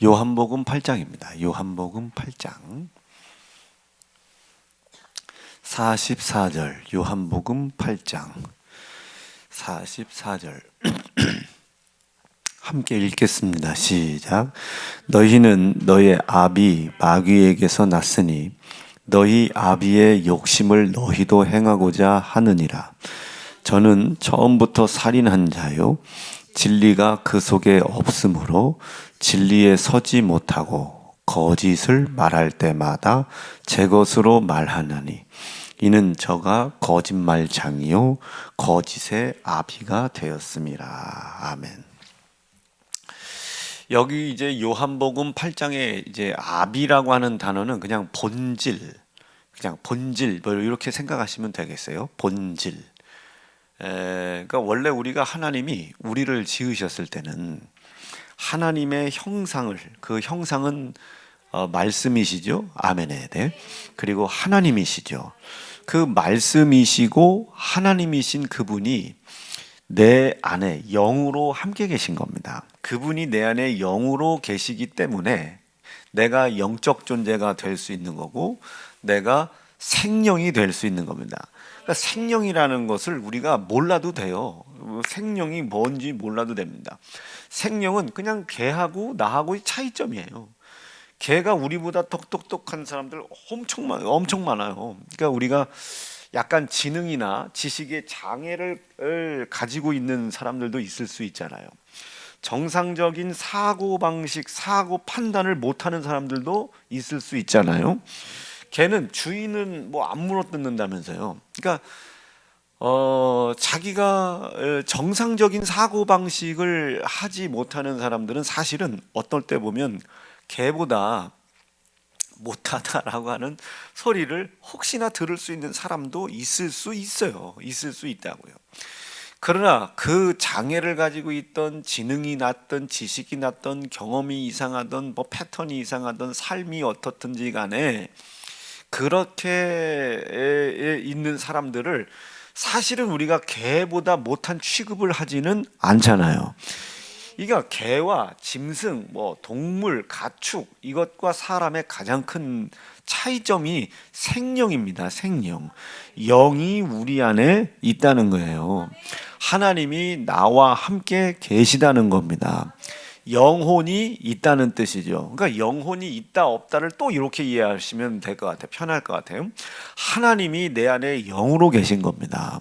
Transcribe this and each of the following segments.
요한복음 8장입니다. 요한복음 8장 44절. 요한복음 8장 44절 함께 읽겠습니다. 시작. 너희는 너의 아비 마귀에게서 났으니 너희 아비의 욕심을 너희도 행하고자 하느니라. 저는 처음부터 살인한 자요 진리가 그 속에 없으므로 진리에 서지 못하고 거짓을 말할 때마다 제 것으로 말하나니 이는 저가 거짓말장이요 거짓의 아비가 되었음이라. 아멘. 여기 이제 요한복음 8장에 이제 아비라고 하는 단어는 그냥 본질 뭐 이렇게 생각하시면 되겠어요. 본질. 그러니까 원래 우리가 하나님이 우리를 지으셨을 때는 하나님의 형상을, 그 형상은 말씀이시죠. 아멘에 네. 그리고 하나님이시죠. 그 말씀이시고 하나님이신 그분이 내 안에 영으로 함께 계신 겁니다. 그분이 내 안에 영으로 계시기 때문에 내가 영적 존재가 될 수 있는 거고 내가 생명이 될 수 있는 겁니다. 그러니까 생명이라는 것을 우리가 몰라도 돼요. 생명이 뭔지 몰라도 됩니다. 생명은 그냥 개하고 나하고의 차이점이에요. 개가 우리보다 똑똑똑한 사람들 엄청 많아요. 그러니까 우리가 약간 지능이나 지식의 장애를 가지고 있는 사람들도 있을 수 있잖아요. 정상적인 사고방식, 사고 판단을 못하는 사람들도 있을 수 있잖아요. 개는 주인은 뭐 안 물어뜯는다면서요. 그러니까 자기가 정상적인 사고방식을 하지 못하는 사람들은 사실은 어떨 때 보면 개보다 못하다라고 하는 소리를 혹시나 들을 수 있는 사람도 있을 수 있어요. 있을 수 있다고요. 그러나 그 장애를 가지고 있던, 지능이 낮던, 지식이 낮던, 경험이 이상하던, 뭐 패턴이 이상하던, 삶이 어떻든지 간에 그렇게 있는 사람들을 사실은 우리가 개보다 못한 취급을 하지는 않잖아요. 그러니까 개와 짐승, 뭐 동물, 가축 이것과 사람의 가장 큰 차이점이 생명입니다. 생명. 영이 우리 안에 있다는 거예요. 하나님이 나와 함께 계시다는 겁니다. 영혼이 있다는 뜻이죠. 그러니까 영혼이 있다 없다를 또 이렇게 이해하시면 될 것 같아요. 편할 것 같아요. 하나님이 내 안에 영으로 계신 겁니다.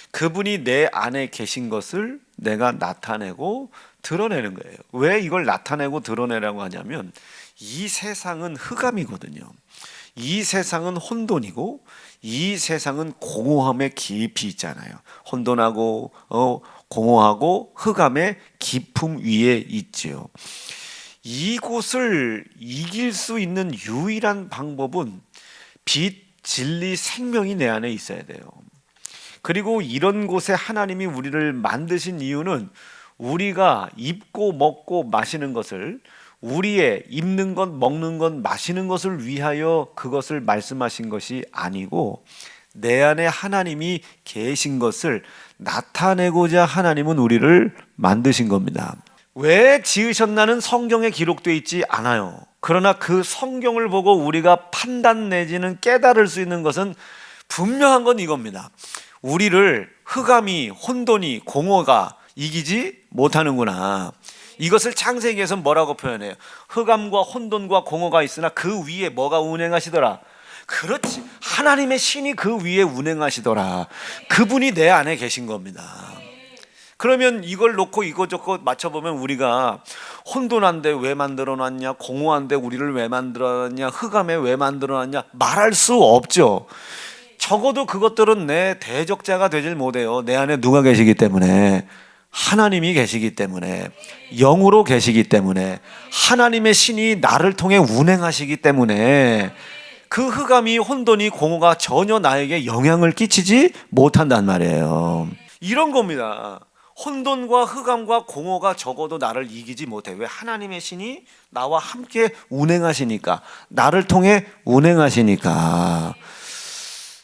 그분이 내 안에 계신 것을 내가 나타내고 드러내는 거예요. 왜 이걸 나타내고 드러내라고 하냐면 이 세상은 흑암이거든요. 이 세상은 혼돈이고 이 세상은 공허함에 깊이 있잖아요. 혼돈하고 공허하고 흑암의 깊음 위에 있지요. 이곳을 이길 수 있는 유일한 방법은 빛, 진리, 생명이 내 안에 있어야 돼요. 그리고 이런 곳에 하나님이 우리를 만드신 이유는 우리가 입고 먹고 마시는 것을, 우리의 입는 것, 먹는 것, 마시는 것을 위하여 그것을 말씀하신 것이 아니고 내 안에 하나님이 계신 것을 나타내고자 하나님은 우리를 만드신 겁니다. 왜 지으셨나는 성경에 기록되어 있지 않아요. 그러나 그 성경을 보고 우리가 판단 내지는 깨달을 수 있는 것은 분명한 건 이겁니다. 우리를 흑암이, 혼돈이, 공허가 이기지 못하는구나. 이것을 창세기에서 뭐라고 표현해요? 흑암과 혼돈과 공허가 있으나 그 위에 뭐가 운행하시더라? 그렇지, 하나님의 신이 그 위에 운행하시더라. 그분이 내 안에 계신 겁니다. 그러면 이걸 놓고 이것저것 맞춰보면 우리가 혼돈한데 왜 만들어놨냐, 공허한데 우리를 왜 만들어놨냐, 흑암에 왜 만들어놨냐 말할 수 없죠. 적어도 그것들은 내 대적자가 되질 못해요. 내 안에 누가 계시기 때문에, 하나님이 계시기 때문에, 영으로 계시기 때문에, 하나님의 신이 나를 통해 운행하시기 때문에 그 흑암이, 혼돈이, 공허가 전혀 나에게 영향을 끼치지 못한단 말이에요. 이런 겁니다. 혼돈과 흑암과 공허가 적어도 나를 이기지 못해. 왜? 하나님의 신이 나와 함께 운행하시니까, 나를 통해 운행하시니까.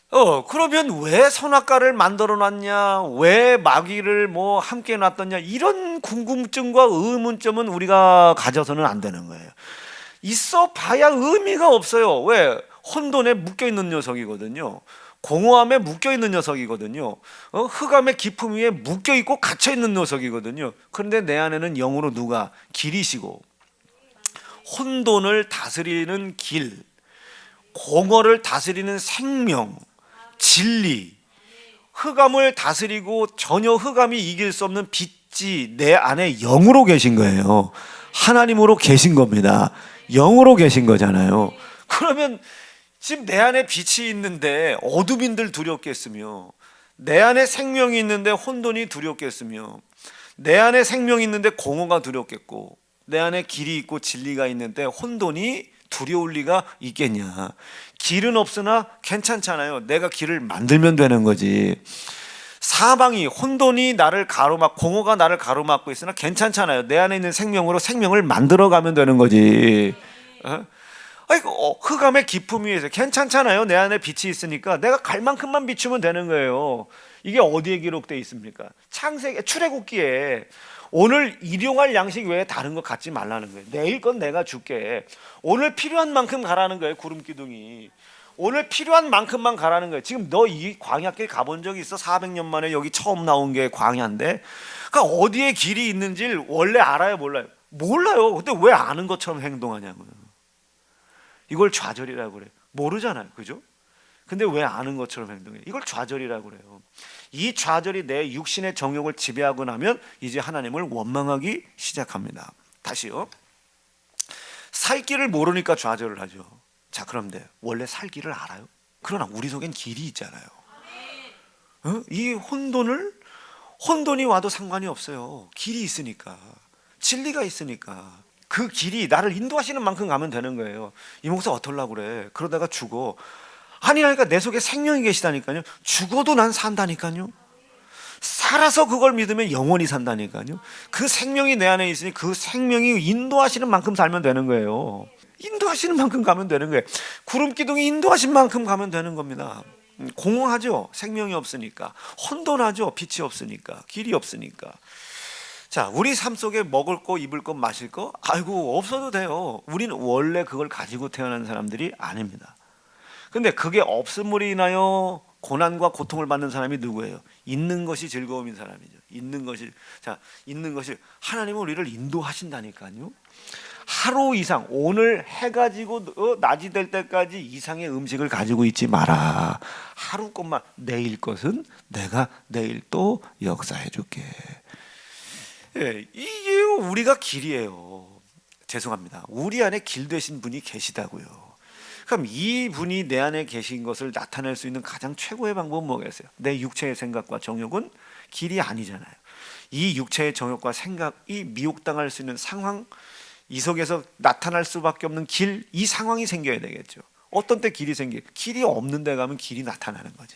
그러면 왜 선악과를 만들어 놨냐? 왜 마귀를 뭐 함께 놨더냐? 이런 궁금증과 의문점은 우리가 가져서는 안 되는 거예요. 있어 봐야 의미가 없어요. 왜? 혼돈에 묶여 있는 녀석이거든요. 공허함에 묶여 있는 녀석이거든요. 흑암의 깊음 위에 묶여 있고 갇혀 있는 녀석이거든요. 그런데 내 안에는 영으로 누가 길이시고 혼돈을 다스리는 길, 공허를 다스리는 생명, 진리, 흑암을 다스리고 전혀 흑암이 이길 수 없는 빛이 내 안에 영으로 계신 거예요. 하나님으로 계신 겁니다. 영으로 계신 거잖아요. 그러면 지금 내 안에 빛이 있는데 어둠인들 두렵겠으며, 내 안에 생명이 있는데 혼돈이 두렵겠으며, 내 안에 생명이 있는데 공허가 두렵겠고, 내 안에 길이 있고 진리가 있는데 혼돈이 두려울 리가 있겠냐? 길은 없으나 괜찮잖아요. 내가 길을 만들면 되는 거지. 사방이, 혼돈이 나를 가로막, 공허가 나를 가로막고 있으나 괜찮잖아요. 내 안에 있는 생명으로 생명을 만들어가면 되는 거지. 흑암의 깊음 위에서 괜찮잖아요. 내 안에 빛이 있으니까 내가 갈 만큼만 비추면 되는 거예요. 이게 어디에 기록되어 있습니까? 창세기, 출애굽기에 오늘 일용할 양식 외에 다른 거 갖지 말라는 거예요. 내일 건 내가 줄게. 오늘 필요한 만큼 가라는 거예요. 구름 기둥이 오늘 필요한 만큼만 가라는 거예요. 지금 너 이 광야길 가본 적이 있어? 400년 만에 여기 처음 나온 게 광야인데, 그러니까 어디에 길이 있는지를 원래 알아요, 몰라요? 몰라요. 근데 왜 아는 것처럼 행동하냐고요. 이걸 좌절이라고 그래요. 모르잖아요, 그죠? 근데 왜 아는 것처럼 행동해요? 이걸 좌절이라고 그래요. 이 좌절이 내 육신의 정욕을 지배하고 나면 이제 하나님을 원망하기 시작합니다. 다시요. 살 길을 모르니까 좌절을 하죠. 자, 그런데 원래 살 길을 알아요? 그러나 우리 속엔 길이 있잖아요. 이 혼돈이 와도 상관이 없어요. 길이 있으니까, 진리가 있으니까. 그 길이 나를 인도하시는 만큼 가면 되는 거예요. 이 목사 어떡하려고 그래? 그러다가 죽어. 아니라니까, 내 속에 생명이 계시다니까요. 죽어도 난 산다니까요. 살아서 그걸 믿으면 영원히 산다니까요. 그 생명이 내 안에 있으니 그 생명이 인도하시는 만큼 살면 되는 거예요. 인도하시는 만큼 가면 되는 거예요. 구름 기둥이 인도하신 만큼 가면 되는 겁니다. 공허하죠. 생명이 없으니까. 혼돈하죠. 빛이 없으니까. 길이 없으니까. 자, 우리 삶 속에 먹을 거, 입을 거, 마실 거, 아이고 없어도 돼요. 우리는 원래 그걸 가지고 태어난 사람들이 아닙니다. 근데 그게 없음으로 인하여 고난과 고통을 받는 사람이 누구예요? 있는 것이 즐거움인 사람이죠. 있는 것이 하나님은 우리를 인도하신다니까요. 하루 이상, 오늘 해가 지고 낮이 될 때까지 이상의 음식을 가지고 있지 마라. 하루 것만, 내일 것은 내가 내일 또 역사해 줄게. 이게 우리가 길이에요. 죄송합니다. 우리 안에 길 되신 분이 계시다고요. 그럼 이 분이 내 안에 계신 것을 나타낼 수 있는 가장 최고의 방법은 뭐겠어요? 내 육체의 생각과 정욕은 길이 아니잖아요. 이 육체의 정욕과 생각이 미혹당할 수 있는 상황, 이 속에서 나타날 수밖에 없는 길, 이 상황이 생겨야 되겠죠. 어떤 때 길이 생겨? 길이 없는 데 가면 길이 나타나는 거지.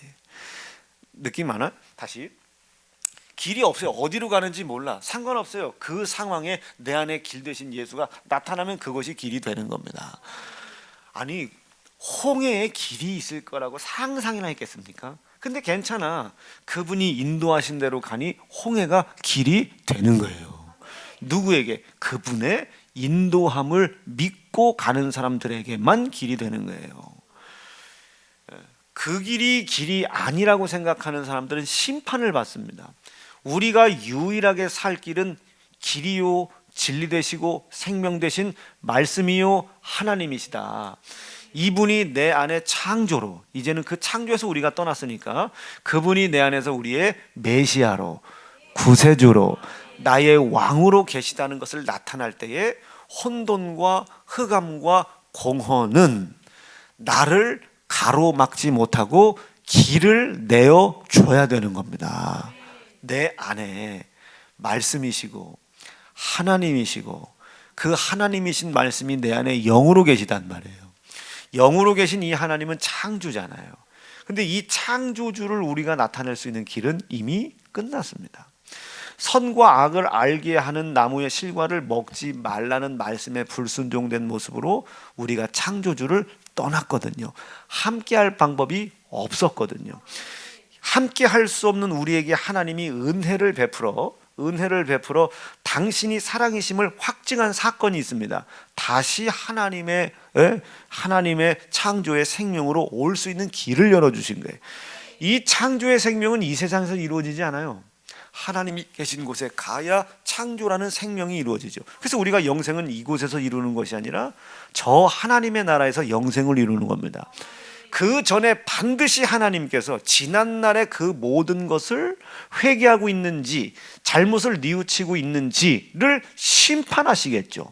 느낌 많아? 다시. 길이 없어요. 어디로 가는지 몰라. 상관없어요. 그 상황에 내 안에 길 되신 예수가 나타나면 그것이 길이 되는 겁니다. 아니, 홍해에 길이 있을 거라고 상상이나 했겠습니까? 근데 괜찮아. 그분이 인도하신 대로 가니 홍해가 길이 되는 거예요. 누구에게? 그분의 인도함을 믿고 가는 사람들에게만 길이 되는 거예요. 그 길이 아니라고 생각하는 사람들은 심판을 받습니다. 우리가 유일하게 살 길은 길이요 진리 되시고 생명 되신 말씀이요 하나님이시다. 이분이 내 안에 창조로, 이제는 그 창조에서 우리가 떠났으니까 그분이 내 안에서 우리의 메시아로, 구세주로, 나의 왕으로 계시다는 것을 나타날 때에 혼돈과 흑암과 공허는 나를 가로막지 못하고 길을 내어 줘야 되는 겁니다. 내 안에 말씀이시고 하나님이시고 그 하나님이신 말씀이 내 안에 영으로 계시단 말이에요. 영으로 계신 이 하나님은 창조잖아요. 근데 이 창조주를 우리가 나타낼 수 있는 길은 이미 끝났습니다. 선과 악을 알게 하는 나무의 실과를 먹지 말라는 말씀에 불순종된 모습으로 우리가 창조주를 떠났거든요. 함께 할 방법이 없었거든요. 함께 할 수 없는 우리에게 하나님이 은혜를 베풀어 당신이 사랑이심을 확증한 사건이 있습니다. 다시 하나님의 창조의 생명으로 올 수 있는 길을 열어주신 거예요. 이 창조의 생명은 이 세상에서 이루어지지 않아요. 하나님이 계신 곳에 가야 창조라는 생명이 이루어지죠. 그래서 우리가 영생은 이곳에서 이루는 것이 아니라 저 하나님의 나라에서 영생을 이루는 겁니다. 그 전에 반드시 하나님께서 지난날의 그 모든 것을 회개하고 있는지 잘못을 뉘우치고 있는지를 심판하시겠죠.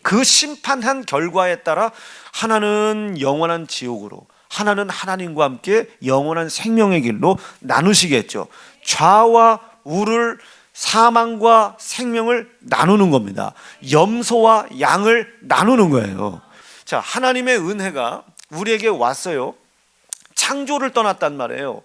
그 심판한 결과에 따라 하나는 영원한 지옥으로, 하나는 하나님과 함께 영원한 생명의 길로 나누시겠죠. 좌와 우를, 사망과 생명을 나누는 겁니다. 염소와 양을 나누는 거예요. 자, 하나님의 은혜가 우리에게 왔어요. 창조를 떠났단 말이에요.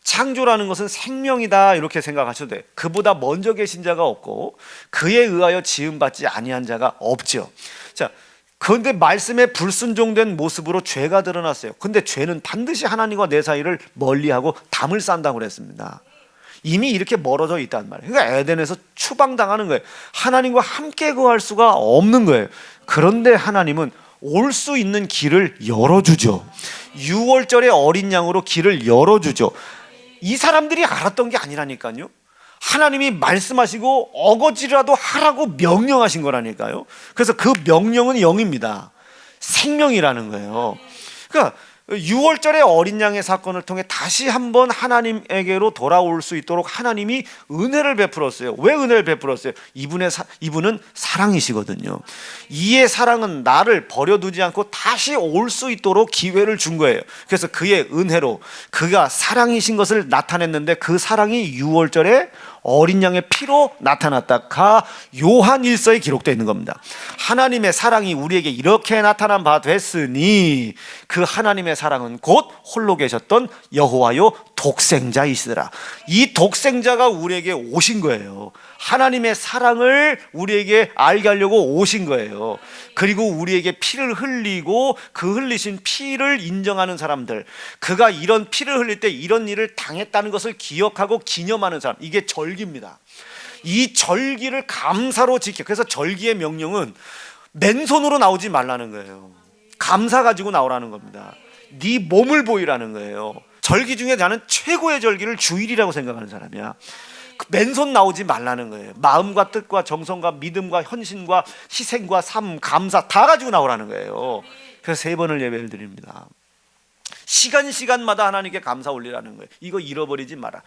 창조라는 것은 생명이다 이렇게 생각하셔도 돼요. 그보다 먼저 계신 자가 없고 그에 의하여 지음받지 아니한 자가 없죠. 자, 그런데 말씀에 불순종된 모습으로 죄가 드러났어요. 근데 죄는 반드시 하나님과 내 사이를 멀리하고 담을 쌓는다고 그랬습니다. 이미 이렇게 멀어져 있단 말이에요. 그러니까 에덴에서 추방당하는 거예요. 하나님과 함께 거할 수가 없는 거예요. 그런데 하나님은 올 수 있는 길을 열어주죠. 6월절의 어린 양으로 길을 열어주죠. 이 사람들이 알았던 게 아니라니까요. 하나님이 말씀하시고 어거지라도 하라고 명령하신 거라니까요. 그래서 그 명령은 영입니다. 생명이라는 거예요. 그러니까 6월절의 어린 양의 사건을 통해 다시 한번 하나님에게로 돌아올 수 있도록 하나님이 은혜를 베풀었어요. 왜 은혜를 베풀었어요? 이분은 사랑이시거든요. 이의 사랑은 나를 버려두지 않고 다시 올 수 있도록 기회를 준 거예요. 그래서 그의 은혜로 그가 사랑이신 것을 나타냈는데 그 사랑이 6월절에 어린 양의 피로 나타났다가 요한 1서에 기록되어 있는 겁니다. 하나님의 사랑이 우리에게 이렇게 나타난 바 됐으니 그 하나님의 사랑은 곧 홀로 계셨던 여호와요 독생자이시더라. 이 독생자가 우리에게 오신 거예요. 하나님의 사랑을 우리에게 알게 하려고 오신 거예요. 그리고 우리에게 피를 흘리고 그 흘리신 피를 인정하는 사람들, 그가 이런 피를 흘릴 때 이런 일을 당했다는 것을 기억하고 기념하는 사람, 이게 절기입니다. 이 절기를 감사로 지켜. 그래서 절기의 명령은 맨손으로 나오지 말라는 거예요. 감사 가지고 나오라는 겁니다. 네 몸을 보이라는 거예요. 절기 중에 나는 최고의 절기를 주일이라고 생각하는 사람이야. 맨손 나오지 말라는 거예요. 마음과 뜻과 정성과 믿음과 헌신과 희생과 삶, 감사 다 가지고 나오라는 거예요. 그래서 3번을 예배를 드립니다. 시간마다 하나님께 감사 올리라는 거예요. 이거 잃어버리지 마라.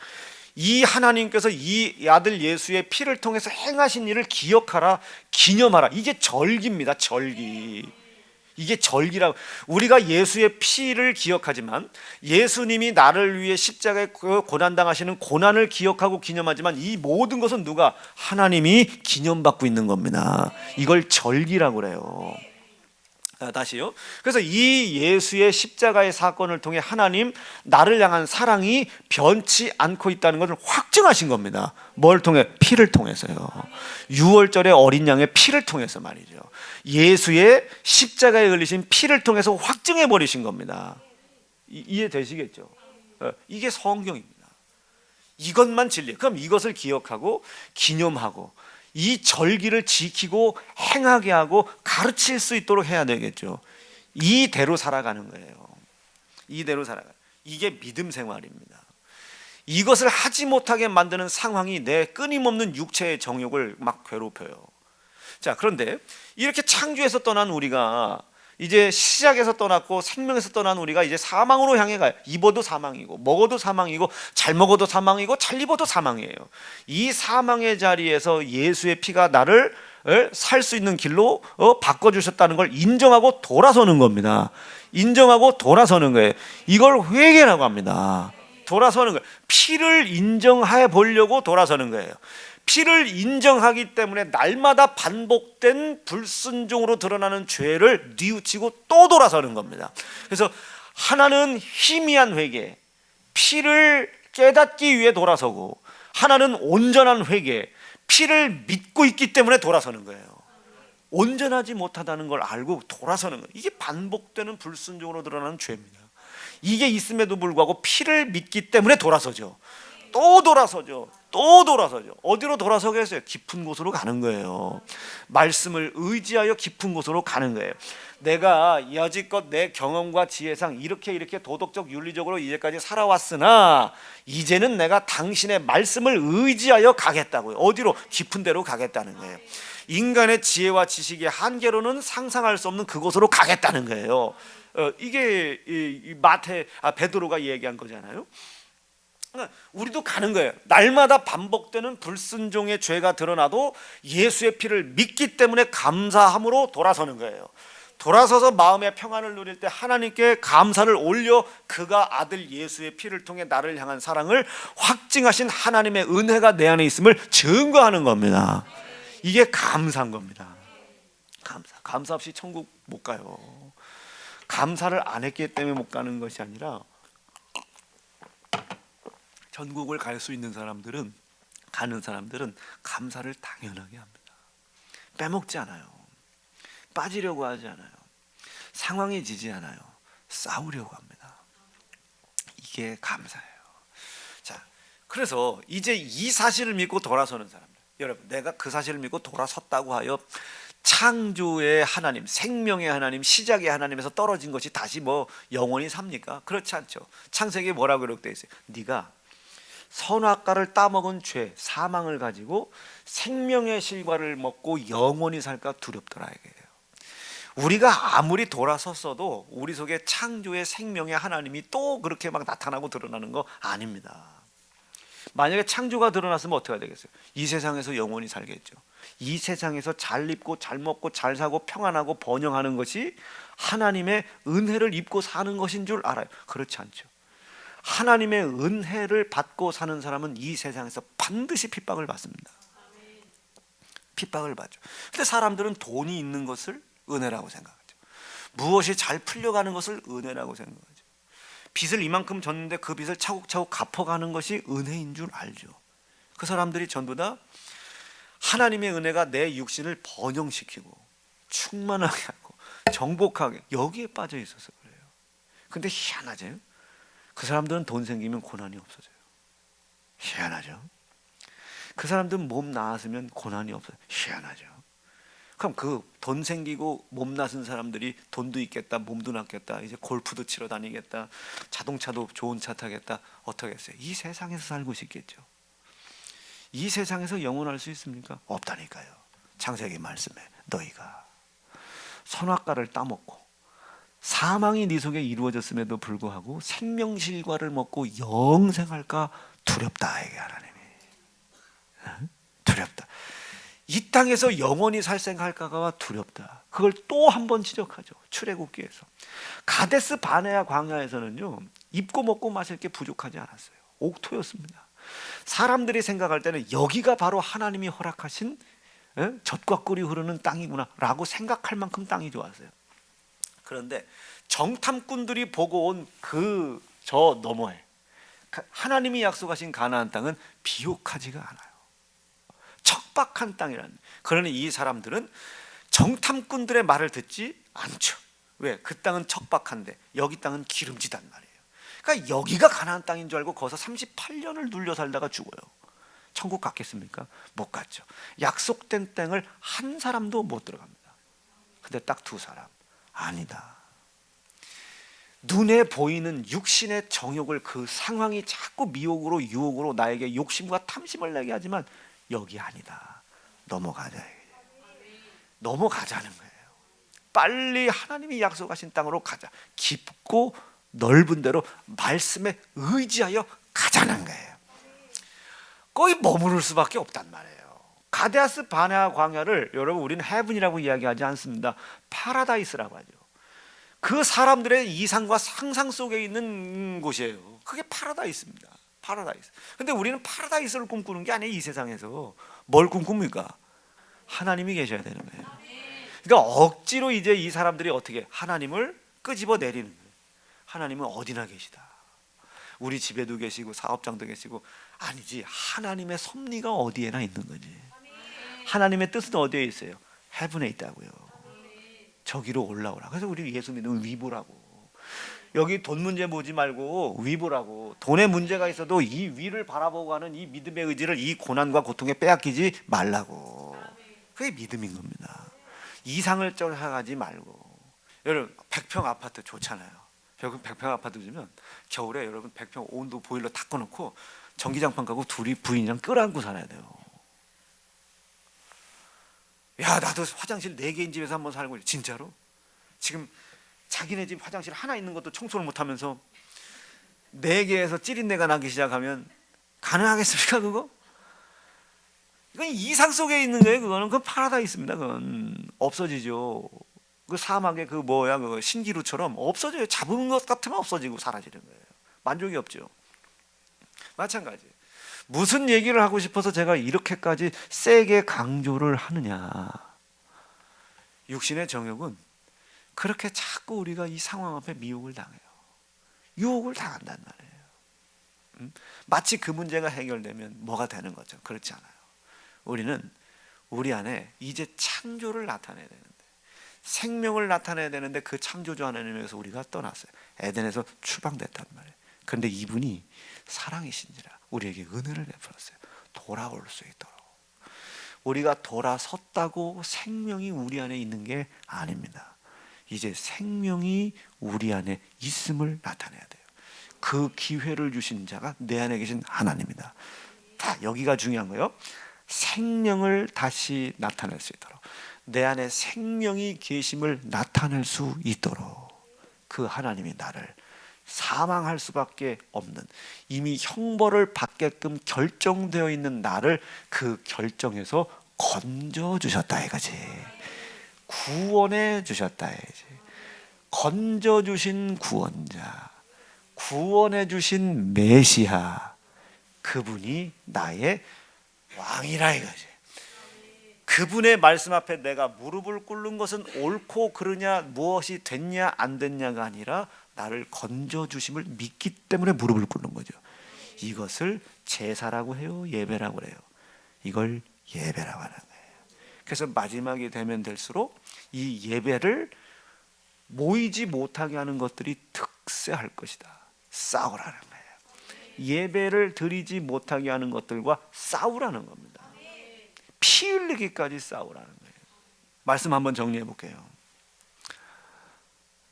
이 하나님께서 이 아들 예수의 피를 통해서 행하신 일을 기억하라, 기념하라. 이게 절기입니다. 절기. 이게 절기라고. 우리가 예수의 피를 기억하지만, 예수님이 나를 위해 십자가에 고난당하시는 고난을 기억하고 기념하지만, 이 모든 것은 누가? 하나님이 기념받고 있는 겁니다. 이걸 절기라고 그래요. 다시요. 그래서 이 예수의 십자가의 사건을 통해 하나님 나를 향한 사랑이 변치 않고 있다는 것을 확증하신 겁니다. 뭘 통해? 피를 통해서요. 6월절의 어린 양의 피를 통해서 말이죠. 예수의 십자가에 흘리신 피를 통해서 확증해 버리신 겁니다. 이해되시겠죠? 이게 성경입니다. 이것만 진리. 그럼 이것을 기억하고 기념하고 이 절기를 지키고 행하게 하고 가르칠 수 있도록 해야 되겠죠. 이대로 살아가는 거예요. 이대로 살아가는. 이게 믿음 생활입니다. 이것을 하지 못하게 만드는 상황이 내 끊임없는 육체의 정욕을 막 괴롭혀요. 자, 그런데 이렇게 창조에서 떠난 우리가 이제 시작에서 떠났고 생명에서 떠난 우리가 이제 사망으로 향해 가요. 입어도 사망이고 먹어도 사망이고 잘 먹어도 사망이고 잘 입어도 사망이에요. 이 사망의 자리에서 예수의 피가 나를 살 수 있는 길로 바꿔주셨다는 걸 인정하고 돌아서는 겁니다. 인정하고 돌아서는 거예요. 이걸 회개라고 합니다. 돌아서는 거예요. 피를 인정해 보려고 돌아서는 거예요. 피를 인정하기 때문에 날마다 반복된 불순종으로 드러나는 죄를 뉘우치고 또 돌아서는 겁니다. 그래서 하나는 희미한 회개, 피를 깨닫기 위해 돌아서고, 하나는 온전한 회개, 피를 믿고 있기 때문에 돌아서는 거예요. 온전하지 못하다는 걸 알고 돌아서는 거예요. 이게 반복되는 불순종으로 드러나는 죄입니다. 이게 있음에도 불구하고 피를 믿기 때문에 돌아서죠. 또 돌아서죠. 또 돌아서죠. 어디로 돌아서겠어요? 깊은 곳으로 가는 거예요. 말씀을 의지하여 깊은 곳으로 가는 거예요. 내가 여지껏 내 경험과 지혜상 이렇게 도덕적 윤리적으로 이제까지 살아왔으나 이제는 내가 당신의 말씀을 의지하여 가겠다고요. 어디로? 깊은 데로 가겠다는 거예요. 인간의 지혜와 지식의 한계로는 상상할 수 없는 그곳으로 가겠다는 거예요. 이게 베드로가 얘기한 거잖아요. 우리도 가는 거예요. 날마다 반복되는 불순종의 죄가 드러나도 예수의 피를 믿기 때문에 감사함으로 돌아서는 거예요. 돌아서서 마음의 평안을 누릴 때 하나님께 감사를 올려 그가 아들 예수의 피를 통해 나를 향한 사랑을 확증하신 하나님의 은혜가 내 안에 있음을 증거하는 겁니다. 이게 감사한 겁니다. 감사 없이 천국 못 가요. 감사를 안 했기 때문에 못 가는 것이 아니라 천국을 갈 수 있는 사람들은, 가는 사람들은 감사를 당연하게 합니다. 빼먹지 않아요. 빠지려고 하지 않아요. 상황에 지지 않아요. 싸우려고 합니다. 이게 감사예요. 자, 그래서 이제 이 사실을 믿고 돌아서는 사람들, 여러분, 내가 그 사실을 믿고 돌아섰다고 하여 창조의 하나님, 생명의 하나님, 시작의 하나님에서 떨어진 것이 다시 뭐 영원히 삽니까? 그렇지 않죠. 창세기에 뭐라고 기록되어 있어요? 네가 선악과를 따먹은 죄, 사망을 가지고 생명의 실과를 먹고 영원히 살까 두렵더라 이게요. 우리가 아무리 돌아섰어도 우리 속에 창조의 생명의 하나님이 또 그렇게 막 나타나고 드러나는 거 아닙니다. 만약에 창조가 드러났으면 어떻게 되겠어요? 이 세상에서 영원히 살겠죠. 이 세상에서 잘 입고 잘 먹고 잘 사고 평안하고 번영하는 것이 하나님의 은혜를 입고 사는 것인 줄 알아요. 그렇지 않죠. 하나님의 은혜를 받고 사는 사람은 이 세상에서 반드시 핍박을 받습니다. 핍박을 받죠. 근데 사람들은 돈이 있는 것을 은혜라고 생각하죠. 무엇이 잘 풀려가는 것을 은혜라고 생각하죠. 빚을 이만큼 졌는데 그 빚을 차곡차곡 갚아가는 것이 은혜인 줄 알죠. 그 사람들이 전부 다 하나님의 은혜가 내 육신을 번영시키고 충만하게 하고 정복하게 여기에 빠져 있어서 그래요. 근데 희한하죠. 그 사람들은 돈 생기면 고난이 없어져요. 희한하죠. 그 사람들은 몸 나았으면 고난이 없어요. 희한하죠. 그럼 그 돈 생기고 몸 나은 사람들이 돈도 있겠다, 몸도 낫겠다, 이제 골프도 치러 다니겠다, 자동차도 좋은 차 타겠다, 어떻게 했어요? 이 세상에서 살고 싶겠죠. 이 세상에서 영원할 수 있습니까? 없다니까요. 창세기 말씀에 너희가 선악과를 따먹고 사망이 네 속에 이루어졌음에도 불구하고 생명실과를 먹고 영생할까 두렵다 이게 하나님이. 두렵다. 이 땅에서 영원히 살생할까가 두렵다. 그걸 또 한 번 지적하죠. 출애굽기에서. 가데스 바네아 광야에서는요, 입고 먹고 마실 게 부족하지 않았어요. 옥토였습니다. 사람들이 생각할 때는 여기가 바로 하나님이 허락하신 젖과 꿀이 흐르는 땅이구나 라고 생각할 만큼 땅이 좋았어요. 그런데 정탐꾼들이 보고 온 그 저 너머에 하나님이 약속하신 가나안 땅은 비옥하지가 않아요. 척박한 땅이라는. 그러니 이 사람들은 정탐꾼들의 말을 듣지 않죠. 왜? 그 땅은 척박한데 여기 땅은 기름지단 말이에요. 그러니까 여기가 가나안 땅인 줄 알고 거기서 38년을 눌려 살다가 죽어요. 천국 갔겠습니까? 못 갔죠. 약속된 땅을 한 사람도 못 들어갑니다. 근데 딱 두 사람. 아니다. 눈에 보이는 육신의 정욕을, 그 상황이 자꾸 미혹으로 유혹으로 나에게 욕심과 탐심을 내게 하지만 여기 아니다. 넘어가자. 넘어가자는 거예요. 빨리 하나님이 약속하신 땅으로 가자. 깊고 넓은 데로 말씀에 의지하여 가자는 거예요. 거기 머무를 수밖에 없단 말이에요. 가데스 바네아 광야를 여러분 우리는 헤븐이라고 이야기하지 않습니다. 파라다이스라고 하죠. 그 사람들의 이상과 상상 속에 있는 곳이에요. 그게 파라다이스입니다. 파라다이스. 근데 우리는 파라다이스를 꿈꾸는 게 아니에요. 이 세상에서 뭘 꿈꿉니까? 하나님이 계셔야 되는 거예요. 그러니까 억지로 이제 이 사람들이 어떻게 하나님을 끄집어 내리는 거예요. 하나님은 어디나 계시다. 우리 집에도 계시고 사업장도 계시고. 아니지, 하나님의 섭리가 어디에나 있는 거지. 하나님의 뜻은 어디에 있어요? 헤븐에 있다고요. 저기로 올라오라. 그래서 우리 예수 믿으면 위보라고. 여기 돈 문제 보지 말고 위보라고. 돈에 문제가 있어도 이 위를 바라보고 하는 이 믿음의 의지를 이 고난과 고통에 빼앗기지 말라고. 그게 믿음인 겁니다. 이상을 쫓아가지 말고. 여러분 100평 아파트 좋잖아요. 100평 아파트 주면 겨울에 여러분 100평 온도 보일러 다 꺼놓고 전기장판 가고 둘이 부인이랑 끌어안고 살아야 돼요. 야, 나도 화장실 4개인 집에서 한번 살고 있어. 진짜로? 지금 자기네 집 화장실 하나 있는 것도 청소를 못하면서 4개에서 찌린내가 나기 시작하면 가능하겠습니까 그거? 이건 이상 속에 있는 거예요. 그거는 그건 파라다이스입니다. 그건 없어지죠. 그 사막의 그 신기루처럼 없어져요. 잡은 것 같으면 없어지고 사라지는 거예요. 만족이 없죠. 마찬가지. 무슨 얘기를 하고 싶어서 제가 이렇게까지 세게 강조를 하느냐. 육신의 정욕은 그렇게 자꾸 우리가 이 상황 앞에 미혹을 당해요. 유혹을 당한단 말이에요. 마치 그 문제가 해결되면 뭐가 되는 거죠. 그렇지 않아요. 우리는 우리 안에 이제 창조를 나타내야 되는데, 생명을 나타내야 되는데 그 창조주 하나님에서 우리가 떠났어요. 에덴에서 추방됐단 말이에요. 그런데 이분이 사랑이신지라 우리에게 은혜를 베풀었어요. 돌아올 수 있도록. 우리가 돌아섰다고 생명이 우리 안에 있는 게 아닙니다. 이제 생명이 우리 안에 있음을 나타내야 돼요. 그 기회를 주신 자가 내 안에 계신 하나님이다. 다 여기가 중요한 거예요. 생명을 다시 나타낼 수 있도록, 내 안에 생명이 계심을 나타낼 수 있도록 그 하나님이 나를 사망할 수밖에 없는, 이미 형벌을 받게끔 결정되어 있는 나를 그 결정에서 건져주셨다 이거지. 구원해 주셨다 이거지. 건져주신 구원자, 구원해 주신 메시아, 그분이 나의 왕이라 이거지. 그분의 말씀 앞에 내가 무릎을 꿇는 것은 옳고 그르냐, 무엇이 됐냐 안 됐냐가 아니라 나를 건져주심을 믿기 때문에 무릎을 꿇는 거죠. 이것을 제사라고 해요, 예배라고 해요. 이걸 예배라고 하는 거예요. 그래서 마지막이 되면 될수록 이 예배를 모이지 못하게 하는 것들이 득세할 것이다. 싸우라는 거예요. 예배를 드리지 못하게 하는 것들과 싸우라는 겁니다. 피 흘리기까지 싸우라는 거예요. 말씀 한번 정리해 볼게요.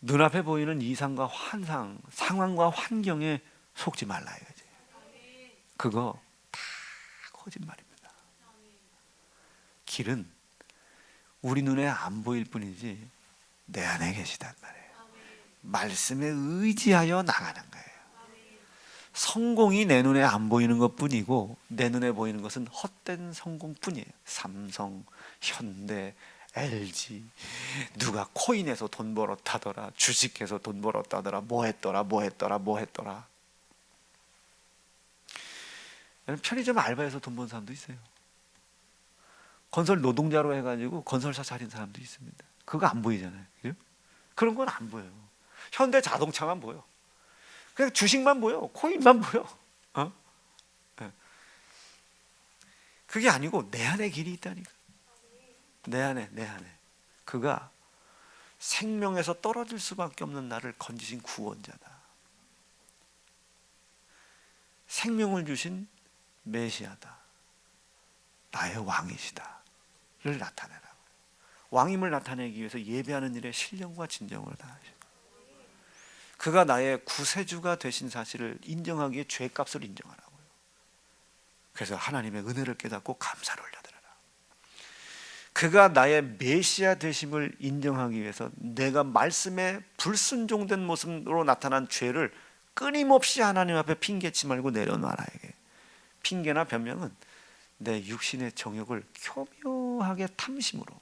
눈앞에 보이는 이상과 환상, 상황과 환경에 속지 말라 이거지. 그거 다 거짓말입니다. 길은 우리 눈에 안 보일 뿐이지 내 안에 계시단 말이에요. 말씀에 의지하여 나가는 거예요. 성공이 내 눈에 안 보이는 것뿐이고 내 눈에 보이는 것은 헛된 성공뿐이에요. 삼성, 현대, LG, 누가 코인에서 돈 벌었다더라, 주식해서 돈 벌었다더라, 뭐 했더라. 편의점 알바해서 돈 번 사람도 있어요. 건설 노동자로 해가지고 건설사 차린 사람도 있습니다. 그거 안 보이잖아요. 그죠? 그런 건 안 보여요. 현대 자동차만 보여. 그냥 주식만 보여. 코인만 보여. 네. 그게 아니고 내 안에 길이 있다니까. 내 안에. 그가 생명에서 떨어질 수밖에 없는 나를 건지신 구원자다. 생명을 주신 메시아다. 나의 왕이시다. 를 나타내라. 왕임을 나타내기 위해서 예배하는 일에 신령과 진정을 다하시고, 그가 나의 구세주가 되신 사실을 인정하기에 죄값을 인정하라고요. 그래서 하나님의 은혜를 깨닫고 감사를 올려드려라. 그가 나의 메시아 되심을 인정하기 위해서 내가 말씀에 불순종된 모습으로 나타난 죄를 끊임없이 하나님 앞에 핑계치 말고 내려놔라. 이게 핑계나 변명은 내 육신의 정욕을 교묘하게 탐심으로,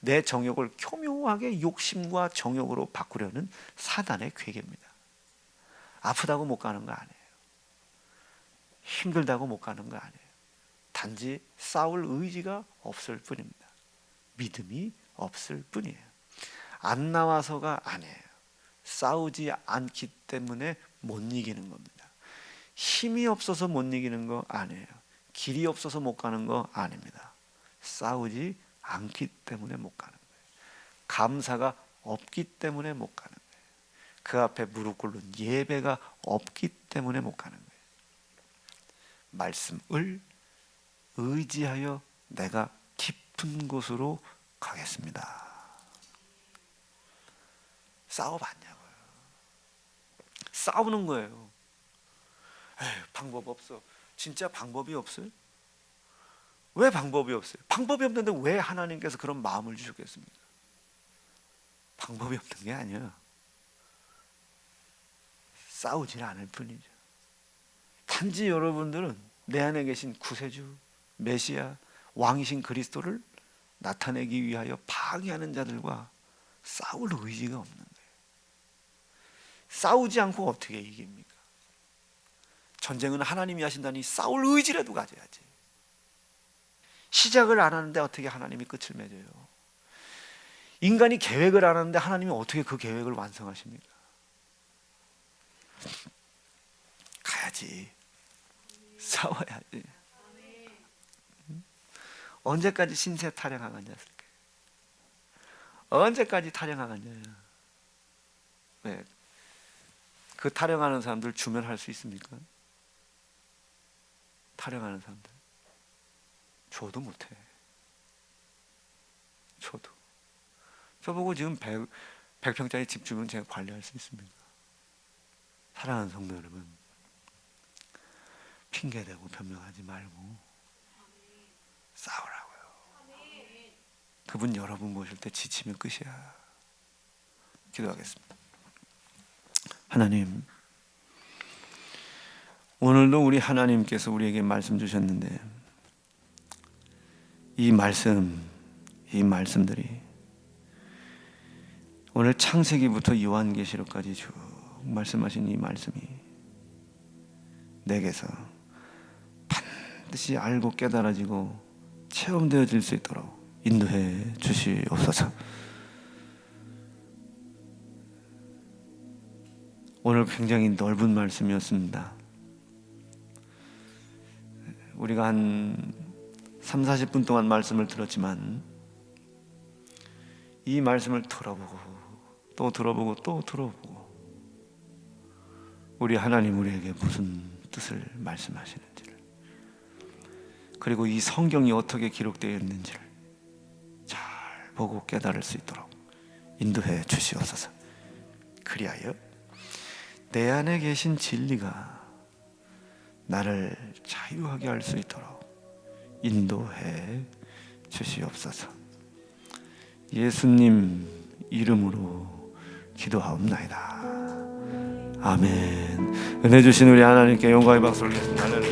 내 정욕을 교묘하게 욕심과 정욕으로 바꾸려는 사단의 괴계입니다. 아프다고 못 가는 거 아니에요. 힘들다고 못 가는 거 아니에요. 단지 싸울 의지가 없을 뿐입니다. 믿음이 없을 뿐이에요. 안 나와서가 아니에요. 싸우지 않기 때문에 못 이기는 겁니다. 힘이 없어서 못 이기는 거 아니에요. 길이 없어서 못 가는 거 아닙니다. 싸우지 않기 때문에 못 가는 거예요. 감사가 없기 때문에 못 가는 거예요. 그 앞에 무릎 꿇는 예배가 없기 때문에 못 가는 거예요. 말씀을 의지하여 내가 깊은 곳으로 가겠습니다. 싸워봤냐고요. 싸우는 거예요. 에휴, 방법 없어. 진짜 방법이 없어요? 왜 방법이 없어요? 방법이 없는데 왜 하나님께서 그런 마음을 주셨겠습니까? 방법이 없는 게 아니에요. 싸우질 않을 뿐이죠. 단지 여러분들은 내 안에 계신 구세주, 메시아, 왕이신 그리스도를 나타내기 위하여 방해하는 자들과 싸울 의지가 없는 거예요. 싸우지 않고 어떻게 이깁니까? 전쟁은 하나님이 하신다니 싸울 의지라도 가져야지. 시작을 안 하는데 어떻게 하나님이 끝을 맺어요? 인간이 계획을 안 하는데 하나님이 어떻게 그 계획을 완성하십니까? 가야지. 싸워야지. 언제까지 신세 타령하겠냐? 언제까지 타령하겠냐? 네. 그 타령하는 사람들 주면 할 수 있습니까? 타령하는 사람들 줘도 못해. 줘도. 저보고 지금 100평짜리 집 주면 제가 관리할 수 있습니까? 사랑하는 성도 여러분, 핑계대고 변명하지 말고 싸우라고요. 그분 여러분 모실 때 지치면 끝이야. 기도하겠습니다. 하나님, 오늘도 우리 하나님께서 우리에게 말씀 주셨는데 이 말씀들이 오늘 창세기부터 요한계시록까지 쭉 말씀하신 이 말씀이 내게서 반드시 알고 깨달아지고 체험되어질 수 있도록 인도해 주시옵소서. 오늘 굉장히 넓은 말씀이었습니다. 우리가 한 30-40분 동안 말씀을 들었지만 이 말씀을 들어보고 또 들어보고 또 들어보고 우리 하나님 우리에게 무슨 뜻을 말씀하시는지를, 그리고 이 성경이 어떻게 기록되어 있는지를 잘 보고 깨달을 수 있도록 인도해 주시옵소서. 그리하여 내 안에 계신 진리가 나를 자유하게 할 수 있도록 인도해 주시옵소서. 예수님 이름으로 기도하옵나이다. 아멘. 은혜 주신 우리 하나님께 영광의 박수를 드리겠습니다. 할렐루야.